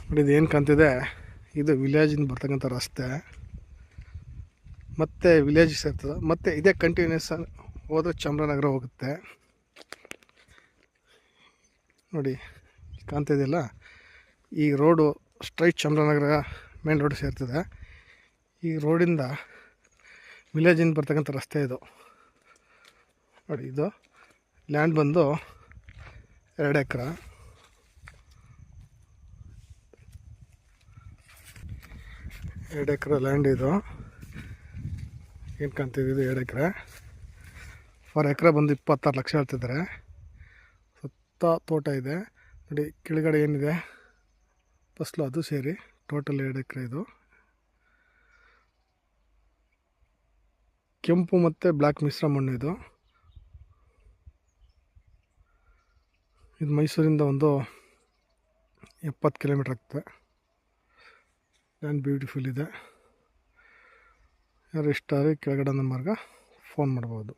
ನೋಡಿ ಇದು ಏನು ಕಾಣ್ತಿದೆ, ಇದು ವಿಲೇಜಿಂದ ಬರ್ತಕ್ಕಂಥ ರಸ್ತೆ. ಮತ್ತು ವಿಲೇಜ್ ಸೇರ್ತದೆ, ಮತ್ತು ಇದೇ ಕಂಟಿನ್ಯೂಸ್ ಹೋದರೆ ಚಾಮರಾಜನಗರ ಹೋಗುತ್ತೆ. ನೋಡಿ ಕಾಣ್ತಿದೆಯಲ್ಲ, ಈ road straight Chamarajanagar main road ಸೇರ್ತದೆ. ಈ ರೋಡಿಂದ ವಿಲೇಜಿಂದ ಬರ್ತಕ್ಕಂಥ ರಸ್ತೆ ಇದು. ನೋಡಿ ಇದು ಲ್ಯಾಂಡ್ ಬಂದು 2 ಎಕರೆ. ಲ್ಯಾಂಡ್ ಇದು ಏನು ಕಾಣ್ತಿದ್ದು 2 ಎಕರೆ. 4 ಎಕರೆ ಬಂದು 26 ಲಕ್ಷ ಹೇಳ್ತಿದ್ದಾರೆ. ಸುತ್ತ ತೋಟ ಇದೆ. ನೋಡಿ ಕೆಳಗಡೆ ಏನಿದೆ ಫಸ್ಲು ಅದು ಸೇರಿ ಟೋಟಲ್ 2 ಎಕರೆ. ಇದು ಕೆಂಪು ಮತ್ತು ಬ್ಲ್ಯಾಕ್ ಮಿಶ್ರ ಮಣ್ಣು. ಇದು ಮೈಸೂರಿಂದ ಒಂದು 70 ಕಿಲೋಮೀಟ್ರ್ ಆಗ್ತದೆ. ಲ್ಯಾಂಡ್ ಬ್ಯೂಟಿಫುಲ್ ಇದೆ. ಯಾರು ಇಷ್ಟ ಆದರೆ ಕೆಳಗಡೆ ನಂಬರ್ಗೆ ಫೋನ್ ಮಾಡ್ಬೋದು.